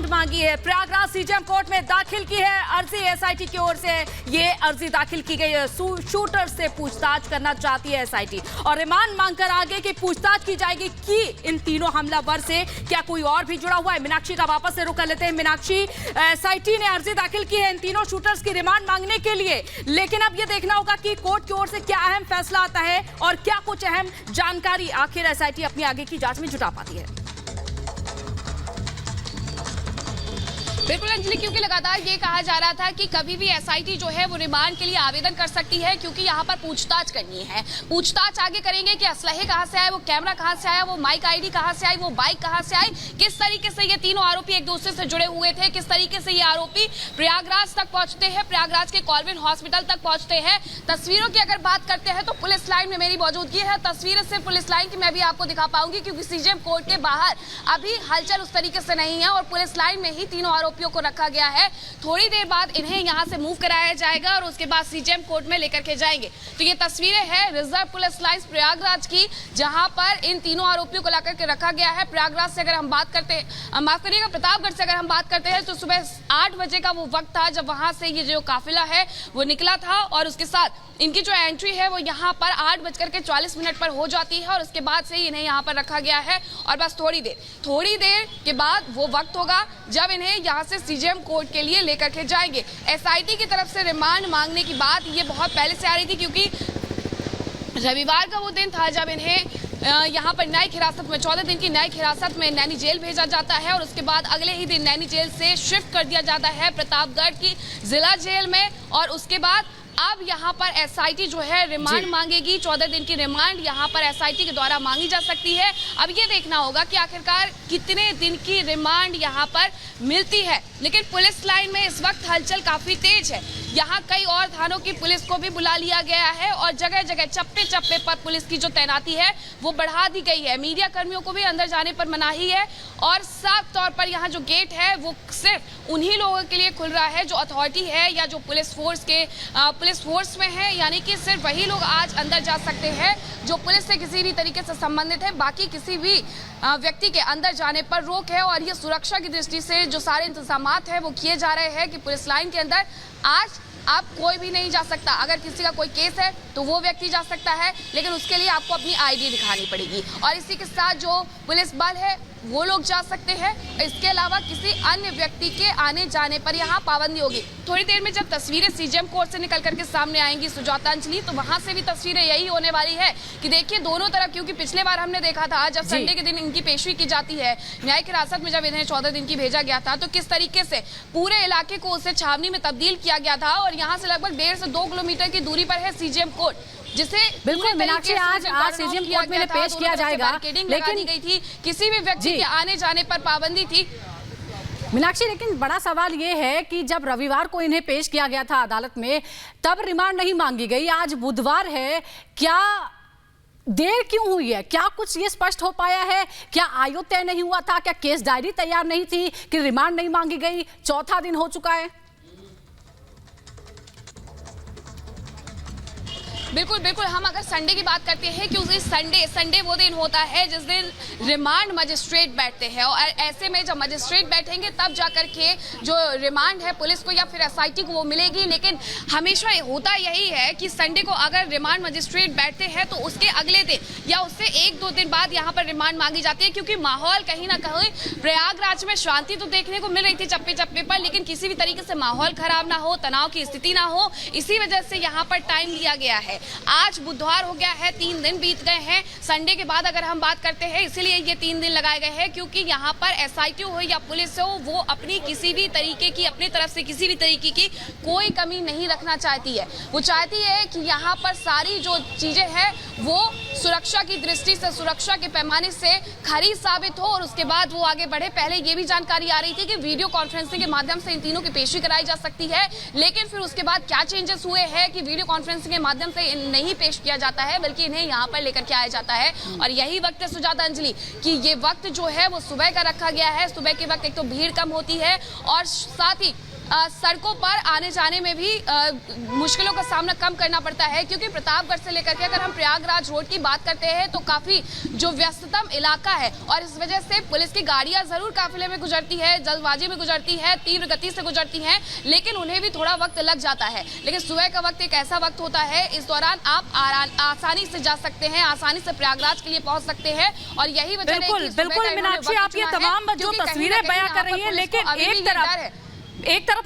मांगी है। Prayagraj CJM court में दाखिल की है अर्जी, एसआईटी की ओर से ये अर्जी दाखिल की गई है। शूटर से पूछताछ करना चाहती है एसआईटी और रिमांड मांगकर आगे की पूछताछ की जाएगी कि इन तीनों हमलावर से क्या कोई और भी जुड़ा हुआ है। मीनाक्षी का वापस से रुख कर लेते हैं। मीनाक्षी, एसआईटी ने अर्जी दाखिल की है इन तीनों शूटर्स की रिमांड मांगने के लिए, लेकिन अब ये देखना होगा कि कोर्ट की ओर से क्या अहम फैसला आता है और क्या कुछ अहम जानकारी आखिर एसआईटी अपनी आगे की जांच में जुटा पाती है। बिल्कुल अंजलि, क्योंकि लगातार ये कहा जा रहा था कि कभी भी एसआईटी जो है वो रिमांड के लिए आवेदन कर सकती है, क्योंकि यहाँ पर पूछताछ करनी है। पूछताछ आगे करेंगे कि असलहे कहाँ से आए, वो कैमरा कहाँ से आया, वो माइक आईडी कहाँ से आई, वो बाइक कहाँ से आई, किस तरीके से ये तीनों आरोपी एक दूसरे से जुड़े हुए थे, किस तरीके से ये आरोपी प्रयागराज तक पहुंचते हैं, प्रयागराज के कॉलविन हॉस्पिटल तक पहुंचते हैं। तस्वीरों की अगर बात करते हैं तो पुलिस लाइन में मेरी मौजूदगी है। तस्वीरें सिर्फ पुलिस लाइन की मैं भी आपको दिखा पाऊंगी, क्योंकि सीजेएम कोर्ट के बाहर अभी हलचल उस तरीके से नहीं है और पुलिस लाइन में ही तीनों आरोपियों को रखा गया है। थोड़ी देर बाद इन्हें यहां से मूव कराया जाएगा और उसके बाद सीजेएम कोर्ट में लेकर के जाएंगे। तो ये तस्वीरें हैं रिजर्व पुलिस लाइन प्रयागराज की, जहां पर इन तीनों आरोपियों को लाकर के रखा गया है। प्रयागराज से अगर हम बात करते हैं, माफ करिएगा, प्रतापगढ़ से अगर हम बात करते हैं तो सुबह 8 बजे का वो वक्त था जब वहां से ये जो काफिला है वो निकला था और उसके साथ इनकी जो एंट्री है वो यहाँ पर 8:40 पर हो जाती है और उसके बाद से ही इन्हें यहाँ पर रखा गया है। और बस थोड़ी देर के बाद वो वक्त होगा जब इन्हें यहाँ से सीजेएम कोर्ट के लिए लेकर के जाएंगे। एसआईटी की तरफ से रिमांड मांगने की बात ये बहुत पहले से आ रही थी, क्योंकि रविवार का वो दिन था जब इन्हें यहाँ पर न्यायिक हिरासत में 14 दिन की न्यायिक हिरासत में नैनी जेल भेजा जाता है और उसके बाद अगले ही दिन नैनी जेल से शिफ्ट कर दिया जाता है प्रतापगढ़ की जिला जेल में। और उसके बाद अब यहाँ पर एसआईटी जो है रिमांड मांगेगी। 14 दिन की रिमांड यहाँ पर एसआईटी के द्वारा मांगी जा सकती है। अब ये देखना होगा कि आखिरकार कितने दिन की रिमांड यहाँ पर मिलती है। लेकिन पुलिस लाइन में इस वक्त हलचल काफी तेज है। यहाँ कई और थानों की पुलिस को भी बुला लिया गया है और जगह जगह चप्पे चप्पे पर पुलिस की जो तैनाती है वो बढ़ा दी गई है। मीडिया कर्मियों को भी अंदर जाने पर मनाही है और साफ तौर पर यहाँ जो गेट है वो सिर्फ उन्हीं लोगों के लिए खुल रहा है जो अथॉरिटी है या जो पुलिस फोर्स में है, यानी कि सिर्फ वही लोग आज अंदर जा सकते हैं जो पुलिस से किसी भी तरीके से संबंधित है। बाकी किसी भी व्यक्ति के अंदर जाने पर रोक है और ये सुरक्षा की दृष्टि से जो सारे इंतजामात है वो किए जा रहे हैं कि पुलिस लाइन के अंदर आज आप कोई भी नहीं जा सकता। अगर किसी का कोई केस है तो वो व्यक्ति जा सकता है, लेकिन उसके लिए आपको अपनी आईडी दिखानी पड़ेगी और इसी के साथ जो पुलिस बल है वो लोग जा सकते हैं। इसके अलावा किसी अन्य व्यक्ति के आने जाने पर यहाँ पाबंदी होगी। थोड़ी देर में जब तस्वीरें सीजेएम कोर्ट से निकल करके सामने आएंगी सुजाता अंजलि, तो वहां से भी तस्वीरें यही होने वाली है कि देखिए दोनों तरफ, क्योंकि पिछले बार हमने देखा था जब संडे के दिन इनकी पेशी की जाती है न्यायिक हिरासत में, जब इन्हें 14 दिन की भेजा गया था तो किस तरीके से पूरे इलाके को उसे छावनी में तब्दील किया गया था और यहाँ से लगभग 1.5 से 2 किलोमीटर की दूरी पर है सीजेएम कोर्ट, जिसे बिल्कुल मीनाक्षी आज सीजेएम कोर्ट में पेश किया जाएगा। लेकिन गई थी, किसी भी व्यक्ति के आने जाने पर पाबंदी थी। मीनाक्षी, लेकिन बड़ा सवाल ये है कि जब रविवार को इन्हें पेश किया गया था अदालत में तब रिमांड नहीं मांगी गई, आज बुधवार है, क्या देर क्यों हुई है? क्या कुछ ये स्पष्ट हो पाया है? क्या आयु तय नहीं हुआ था? क्या केस डायरी तैयार नहीं थी कि रिमांड नहीं मांगी गई? चौथा दिन हो चुका है। बिल्कुल बिल्कुल, हम अगर संडे की बात करते हैं कि उस संडे वो दिन होता है जिस दिन रिमांड मजिस्ट्रेट बैठते हैं और ऐसे में जब मजिस्ट्रेट बैठेंगे तब जाकर के जो रिमांड है पुलिस को या फिर एसआईटी को वो मिलेगी। लेकिन हमेशा होता यही है कि संडे को अगर रिमांड मजिस्ट्रेट बैठते हैं तो उसके अगले दिन या उससे 1-2 दिन बाद यहाँ पर रिमांड मांगी जाती है, क्योंकि माहौल कहीं ना कहीं प्रयागराज में शांति तो देखने को मिल रही थी चप्पे चप्पे पर, लेकिन किसी भी तरीके से माहौल खराब ना हो, तनाव की स्थिति ना हो, इसी वजह से यहाँ पर टाइम लिया गया है। आज बुधवार हो गया है, 3 दिन बीत गए हैं। संडे के बाद अगर हम बात करते हैं इसीलिए ये 3 दिन लगाए गए हैं, क्योंकि यहाँ पर एसआईटी हो या पुलिस हो वो अपनी किसी भी तरीके की, अपनी तरफ से किसी भी तरीके की कोई कमी नहीं रखना चाहती है। वो चाहती है कि यहाँ पर सारी जो चीजें हैं वो सुरक्षा की दृष्टि से, सुरक्षा के पैमाने से खरी साबित हो और उसके बाद वो आगे बढ़े। पहले ये भी जानकारी आ रही थी कि वीडियो कॉन्फ्रेंसिंग के माध्यम से इन तीनों की पेशी कराई जा सकती है, लेकिन फिर उसके बाद क्या चेंजेस हुए हैं कि वीडियो कॉन्फ्रेंसिंग के माध्यम से नहीं पेश किया जाता है बल्कि इन्हें यहाँ पर लेकर के आया जाता है। और यही वक्त है सुजाता अंजलि कि ये वक्त जो है वो सुबह का रखा गया है। सुबह के वक्त एक तो भीड़ कम होती है और साथ ही सड़कों पर आने जाने में भी मुश्किलों का सामना कम करना पड़ता है, क्योंकि प्रतापगढ़ से लेकर के अगर हम प्रयागराज रोड की बात करते हैं तो काफी जो व्यस्ततम इलाका है और इस वजह से पुलिस की गाड़ियां जरूर काफिले में गुजरती है, जल्दबाजी में गुजरती है, तीव्र गति से गुजरती हैं, लेकिन उन्हें भी थोड़ा वक्त लग जाता है। लेकिन सुबह का वक्त एक ऐसा वक्त होता है, इस दौरान आप आसानी से जा सकते हैं, आसानी से प्रयागराज के लिए पहुंच सकते हैं और यही वजह है कि बिल्कुल मीनाक्षी, आप ये तमाम जो तस्वीरें बयां कर रही है, लेकिन एक तरफ